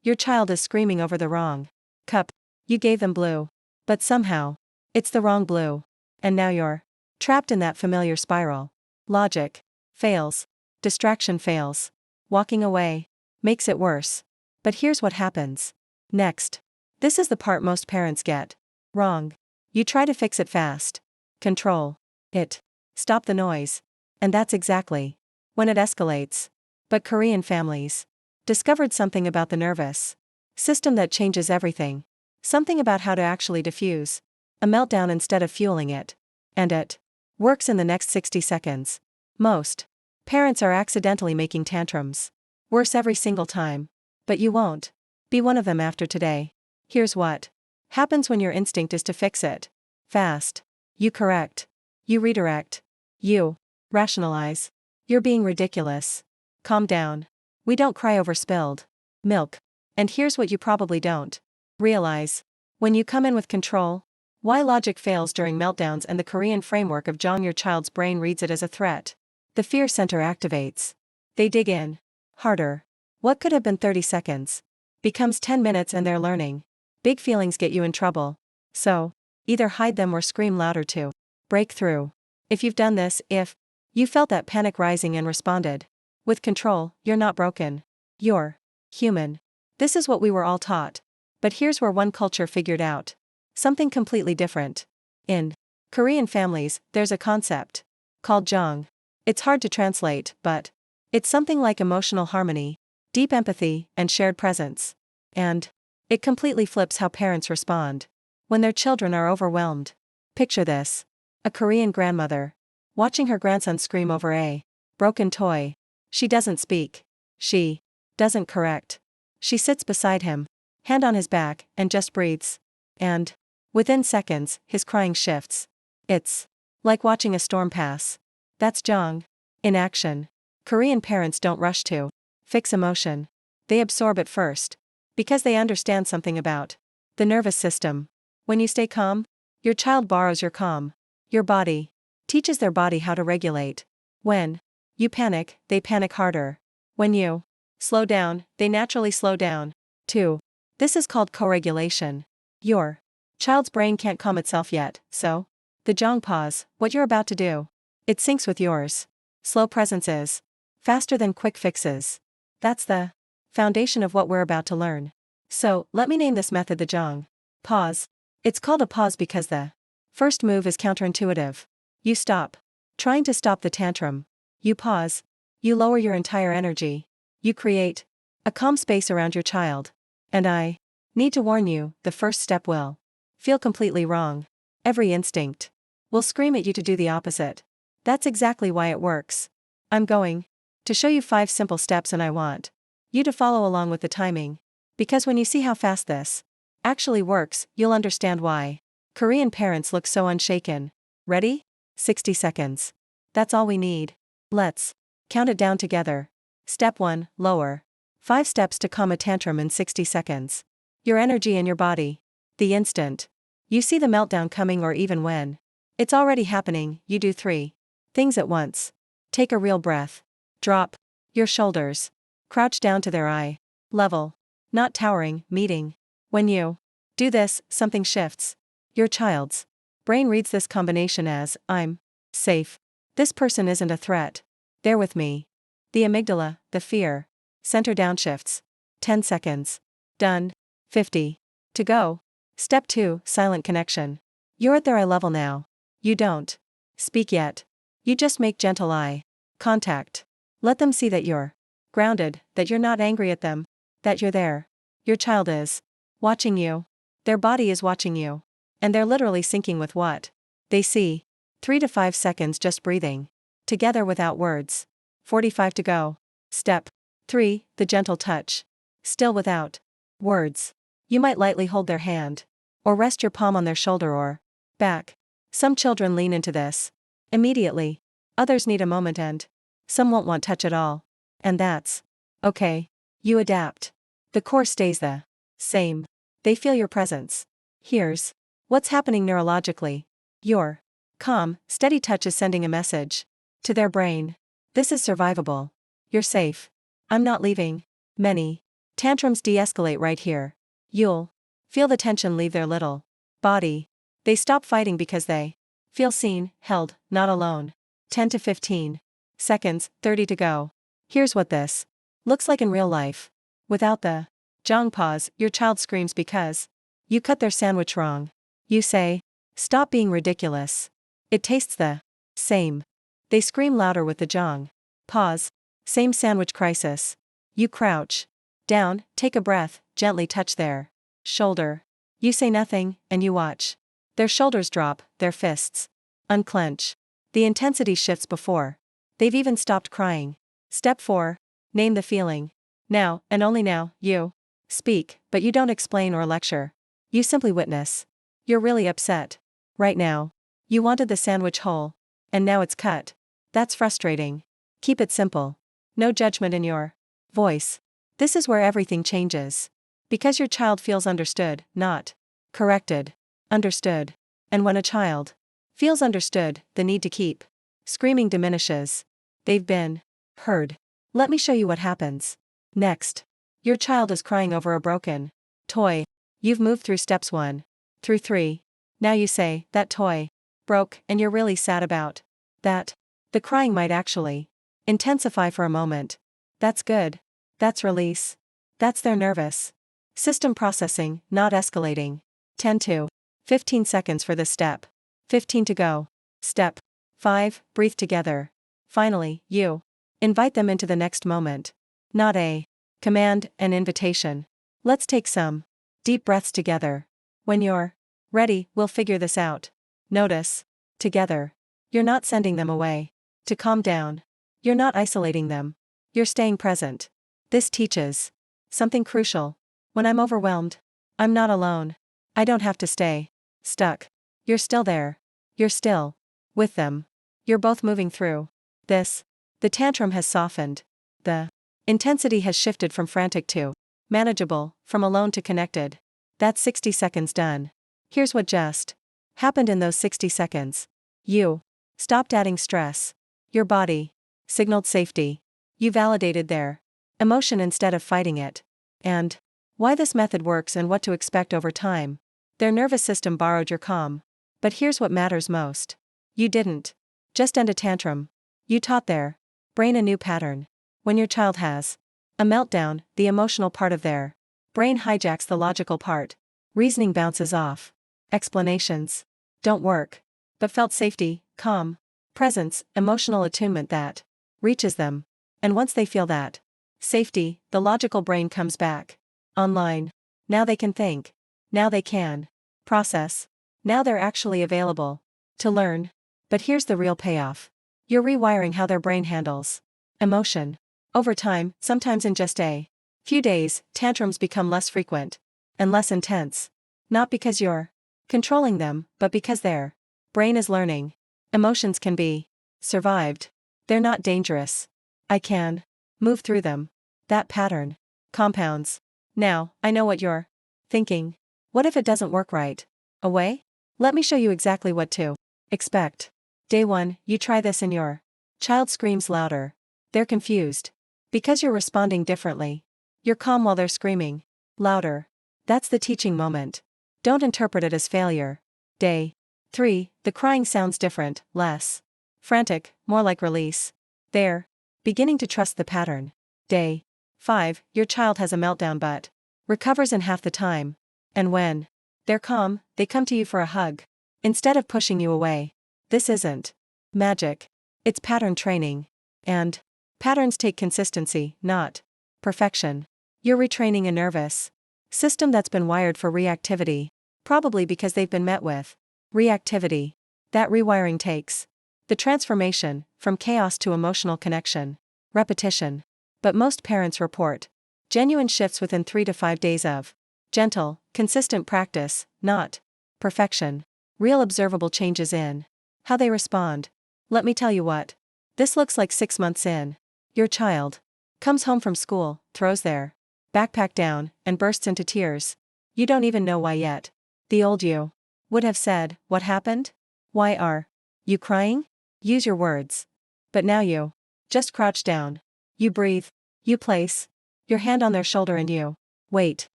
Your child is screaming over the wrong cup. You gave them blue. But somehow, it's the wrong blue. And now you're trapped in that familiar spiral. Logic fails. Distraction fails. Walking away makes it worse. But here's what happens next. This is the part most parents get wrong. You try to fix it fast. Control it. Stop the noise. And that's exactly when it escalates. But Korean families discovered something about the nervous system that changes everything. Something about how to actually diffuse a meltdown instead of fueling it. And it works in the next 60 seconds. Most parents are accidentally making tantrums worse every single time. But you won't be one of them after today. Here's what happens when your instinct is to fix it fast. You correct. You redirect. You rationalize. You're being ridiculous. Calm down. We don't cry over spilled milk. And here's what you probably don't realize. When you come in with control, why logic fails during meltdowns and the Korean framework of Jeong, your child's brain reads it as a threat. The fear center activates. They dig in harder. What could have been 30 seconds becomes 10 minutes, and they're learning. Big feelings get you in trouble. So, either hide them or scream louder to break through. If you've done this, if you felt that panic rising and responded with control, you're not broken. You're human. This is what we were all taught. But here's where one culture figured out something completely different. In Korean families, there's a concept called Jeong. It's hard to translate, but it's something like emotional harmony, deep empathy, and shared presence. And it completely flips how parents respond when their children are overwhelmed. Picture this: a Korean grandmother watching her grandson scream over a broken toy. She doesn't speak. She doesn't correct. She sits beside him, hand on his back, and just breathes. And within seconds, his crying shifts. It's like watching a storm pass. That's Jeong in action. Korean parents don't rush to fix emotion. They absorb it first. Because they understand something about the nervous system. When you stay calm, your child borrows your calm. Your body teaches their body how to regulate. When you panic, they panic harder. When you slow down, they naturally slow down, too. This is called co-regulation. Your child's brain can't calm itself yet, so the Jeong pause, what you're about to do, it syncs with yours. Slow presence is faster than quick fixes. That's the foundation of what we're about to learn. So, let me name this method the Jeong pause. It's called a pause because the first move is counterintuitive. You stop trying to stop the tantrum. You pause. You lower your entire energy. You create a calm space around your child. And I need to warn you, the first step will feel completely wrong. Every instinct will scream at you to do the opposite. That's exactly why it works. I'm going to show you 5 simple steps, and I want you to follow along with the timing. Because when you see how fast this actually works, you'll understand why Korean parents look so unshaken. Ready? 60 seconds. That's all we need. Let's count it down together. Step 1, lower. 5 steps to calm a tantrum in 60 seconds. Your energy and your body. The instant you see the meltdown coming, or even when it's already happening, you do 3 things at once. Take a real breath. Drop your shoulders. Crouch down to their eye level. Not towering, meeting. When you do this, something shifts. Your child's brain reads this combination as, I'm safe. This person isn't a threat. They're with me. The amygdala, the fear center downshifts. 10 seconds. Done. 50 to go. Step 2, silent connection. You're at their eye level now. You don't speak yet. You just make gentle eye contact. Let them see that you're grounded, that you're not angry at them, that you're there. Your child is watching you. Their body is watching you. And they're literally syncing with what they see. 3 to 5 seconds just breathing together without words. 45 to go. Step 3, the gentle touch. Still without words. You might lightly hold their hand, or rest your palm on their shoulder or back. Some children lean into this immediately. Others need a moment, and some won't want touch at all. And that's okay. You adapt. The core stays the same. They feel your presence. Here's what's happening neurologically. Your calm, steady touch is sending a message to their brain. This is survivable. You're safe. I'm not leaving. Many Tantrums de-escalate right here. You'll feel the tension leave their little body. They stop fighting because they feel seen, held, not alone. 10 to 15 seconds, 30 to go. Here's what this looks like in real life. Without the Jeong pause, your child screams because you cut their sandwich wrong. You say, "Stop being ridiculous. It tastes the same." They scream louder with the Jeong pause. Same sandwich crisis. You crouch down, take a breath, gently touch their shoulder. You say nothing, and you watch. Their shoulders drop, their fists unclench. The intensity shifts before they've even stopped crying. Step 4. Name the feeling. Now, and only now, you speak, but you don't explain or lecture. You simply witness. You're really upset. Right now. You wanted the sandwich whole. And now it's cut. That's frustrating. Keep it simple. No judgment in your voice. This is where everything changes. Because your child feels understood, not corrected. Understood. And when a child feels understood, the need to keep screaming diminishes. They've been heard. Let me show you what happens. Next. Your child is crying over a broken toy. You've moved through steps 1 through 3. Now you say, "That toy broke," and you're really sad about that. The crying might actually intensify for a moment. That's good. That's release. That's their nervous system processing, not escalating. 10 to 15 seconds for this step. 15 to go. Step 5. Breathe together. Finally, you invite them into the next moment. Not a command, an invitation. Let's take some deep breaths together. When you're ready, we'll figure this out. Notice. Together. You're not sending them away to calm down. You're not isolating them. You're staying present. This teaches something crucial. When I'm overwhelmed, I'm not alone. I don't have to stay stuck. You're still there. You're still with them. You're both moving through this. The tantrum has softened. The intensity has shifted from frantic to manageable, from alone to connected. That's 60 seconds done. Here's what just happened in those 60 seconds. You stopped adding stress. Your body signaled safety. You validated their emotion instead of fighting it. And why this method works and what to expect over time. Their nervous system borrowed your calm. But here's what matters most. You didn't just end a tantrum. You taught their brain a new pattern. When your child has a meltdown, the emotional part of their brain hijacks the logical part. Reasoning bounces off. Explanations don't work. But felt safety, calm, presence, emotional attunement that reaches them. And once they feel that safety, the logical brain comes back online. Now they can think. Now they can process. Now they're actually available to learn. But here's the real payoff. You're rewiring how their brain handles emotion. Over time, sometimes in just a few days, tantrums become less frequent and less intense. Not because you're controlling them, but because their brain is learning. Emotions can be survived. They're not dangerous. I can move through them. That pattern compounds. Now, I know what you're thinking. What if it doesn't work right away? Let me show you exactly what to expect. Day 1, you try this and your child screams louder. They're confused. Because you're responding differently. You're calm while they're screaming louder. That's the teaching moment. Don't interpret it as failure. Day 3, the crying sounds different, less frantic, more like release. They're beginning to trust the pattern. Day 5, your child has a meltdown but recovers in half the time. And when they're calm, they come to you for a hug. Instead of pushing you away. This isn't magic. It's pattern training. And patterns take consistency, not perfection. You're retraining a nervous system that's been wired for reactivity. Probably because they've been met with reactivity. That rewiring takes the transformation from chaos to emotional connection. Repetition. But most parents report genuine shifts within 3 to 5 days of gentle, consistent practice, not perfection. Real observable changes in how they respond. Let me tell you what this looks like 6 months in. Your child comes home from school, throws their backpack down, and bursts into tears. You don't even know why yet. The old you would have said, "What happened? Why are you crying?" Use your words. But now you just crouch down. You breathe. You place your hand on their shoulder and you wait.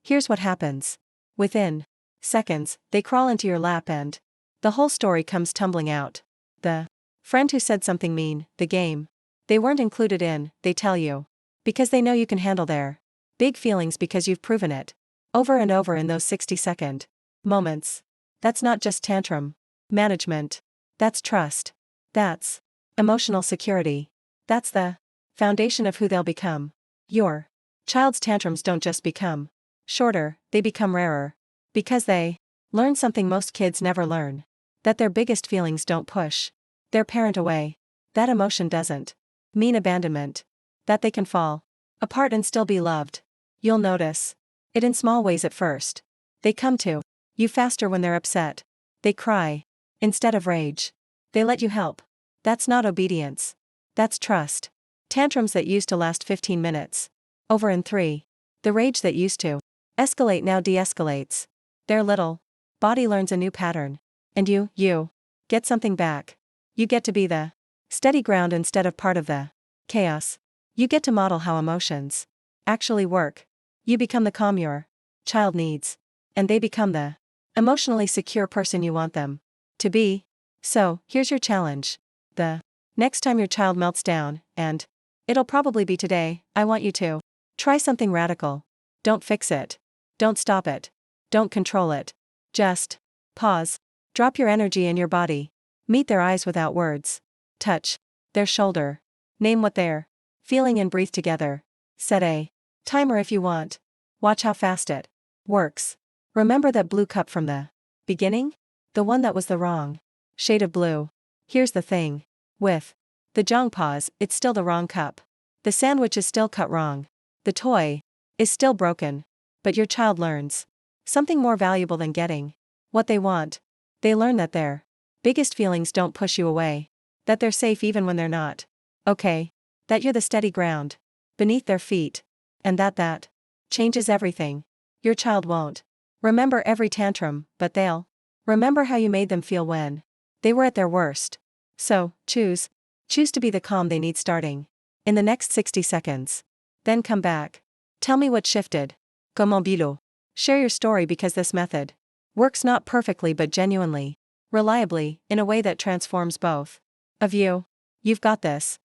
Here's what happens. Within seconds, they crawl into your lap and the whole story comes tumbling out. The friend who said something mean, the game they weren't included in, they tell you. Because they know you can handle their big feelings because you've proven it. Over and over in those 60-second moments. That's not just tantrum management. That's trust. That's emotional security. That's the foundation of who they'll become. Your child's tantrums don't just become shorter, they become rarer. Because they learn something most kids never learn. That their biggest feelings don't push their parent away. That emotion doesn't mean abandonment. That they can fall apart and still be loved. You'll notice it in small ways at first. They come to you faster when they're upset. They cry instead of rage. They let you help. That's not obedience. That's trust. Tantrums that used to last 15 minutes. Over in 3. The rage that used to escalate now de-escalates. Their little body learns a new pattern. And you get something back. You get to be the steady ground instead of part of the chaos. You get to model how emotions actually work. You become the calm your child needs. And they become the emotionally secure person you want them to be. So, here's your challenge. The next time your child melts down, and it'll probably be today, I want you to try something radical. Don't fix it. Don't stop it. Don't control it. Just pause. Drop your energy in your body. Meet their eyes without words. Touch their shoulder. Name what they're feeling and breathe together. Set a timer if you want. Watch how fast it works. Remember that blue cup from the beginning? The one that was the wrong shade of blue. Here's the thing. With the Jeong pause, it's still the wrong cup. The sandwich is still cut wrong. The toy is still broken. But your child learns something more valuable than getting what they want. They learn that their biggest feelings don't push you away. That they're safe even when they're not. Okay. That you're the steady ground beneath their feet. And that changes everything. Your child won't remember every tantrum, but they'll remember how you made them feel when they were at their worst. So, choose to be the calm they need starting in the next 60 seconds. Then come back. Tell me what shifted. Comment bilo. Share your story because this method works not perfectly but genuinely, reliably, in a way that transforms both of you. You've got this.